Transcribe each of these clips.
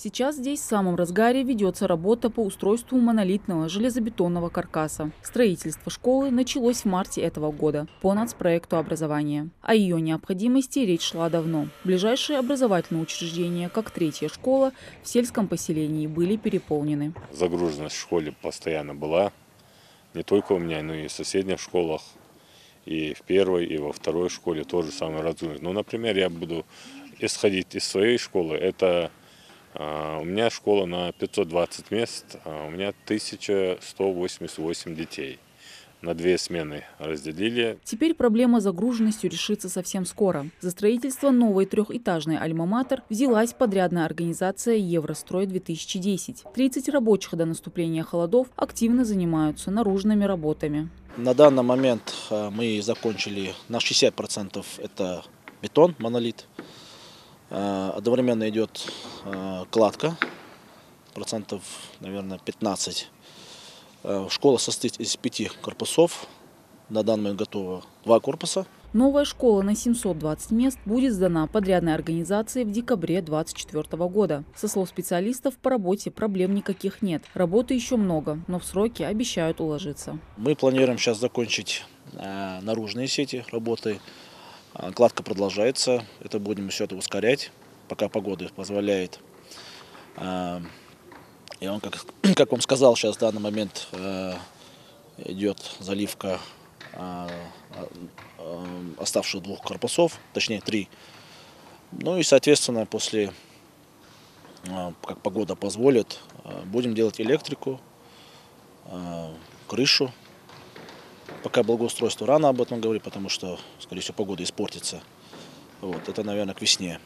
Сейчас здесь в самом разгаре ведется работа по устройству монолитного железобетонного каркаса. Строительство школы началось в марте этого года по нацпроекту образования. О ее необходимости речь шла давно. Ближайшие образовательные учреждения, как третья школа, в сельском поселении были переполнены. Загруженность в школе постоянно была. Не только у меня, но и в соседних школах. И в первой, и во второй школе тоже самое разгруженность. Ну, например, я буду исходить из своей школы. У меня школа на 520 мест, а у меня 1188 детей. На 2 смены разделили. Теперь проблема с загруженностью решится совсем скоро. За строительство новой трехэтажной альма-матер взялась подрядная организация «Еврострой-2010». 30 рабочих до наступления холодов активно занимаются наружными работами. На данный момент мы закончили на 60% это бетон, монолит. Одновременно идет кладка, процентов, наверное, 15. Школа состоит из 5 корпусов. На данный момент готово 2 корпуса. Новая школа на 720 мест будет сдана подрядной организации в декабре 2024 года. Со слов специалистов, по работе проблем никаких нет. Работы еще много, но в сроки обещают уложиться. Мы планируем сейчас закончить наружные сети работы. Кладка продолжается. Это будем все это ускорять, пока погода позволяет. И он, как вам сказал, сейчас в данный момент идет заливка оставших 2 корпусов, точнее 3. Ну и, соответственно, после, как погода позволит, будем делать электрику, крышу. Пока благоустройство рано об этом говорить, потому что, скорее всего, погода испортится. Вот, это, наверное, к весне.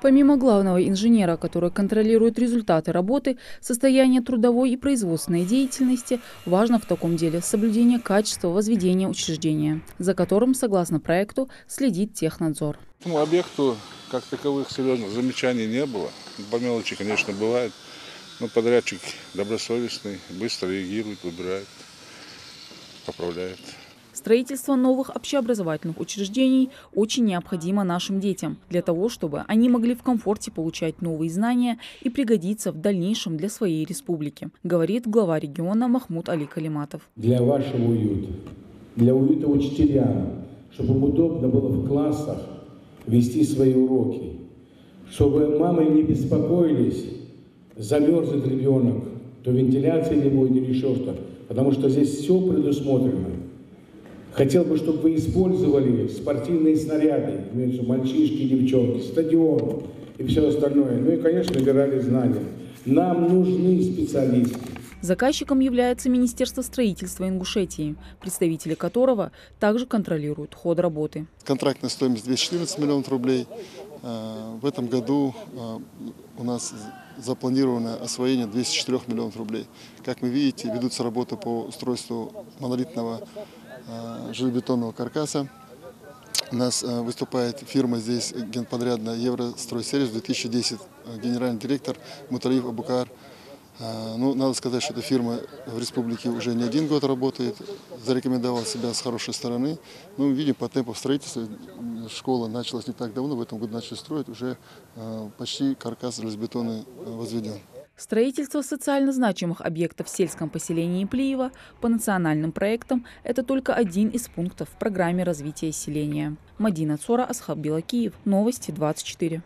Помимо главного инженера, который контролирует результаты работы, состояние трудовой и производственной деятельности, важно в таком деле соблюдение качества возведения учреждения, за которым, согласно проекту, следит технадзор. К этому объекту, как таковых, серьезных замечаний не было. По мелочи, конечно, бывает, но подрядчик добросовестный, быстро реагирует, выбирает, поправляет. Строительство новых общеобразовательных учреждений очень необходимо нашим детям, для того, чтобы они могли в комфорте получать новые знания и пригодиться в дальнейшем для своей республики, говорит глава региона Махмуд Али Калиматов. Для вашего уюта, для уюта учителям, чтобы им удобно было в классах вести свои уроки, чтобы мамы не беспокоились, замерзнет ребенок, то вентиляции не будет или еще что, потому что здесь все предусмотрено. Хотел бы, чтобы вы использовали спортивные снаряды, мальчишки, девчонки, стадион и все остальное. Ну и, конечно, набирали знания. Нам нужны специалисты. Заказчиком является Министерство строительства Ингушетии, представители которого также контролируют ход работы. Контрактная стоимость 214 миллионов рублей. В этом году у нас запланировано освоение 204 миллионов рублей. Как вы видите, ведутся работы по устройству монолитного железобетонного каркаса. У нас выступает фирма здесь генподрядная «Еврострой-сервис» 2010, генеральный директор Муталиев Абукар. Ну, надо сказать, что эта фирма в республике уже не 1 год работает, зарекомендовала себя с хорошей стороны. Ну, видим по темпу строительства, школа началась не так давно, в этом году начали строить, уже почти каркас железобетонный возведен. Строительство социально значимых объектов в сельском поселении Плиева по национальным проектам – это только один из пунктов в программе развития селения. Мадина Цора, Асхаб Белакиев. Новости 24.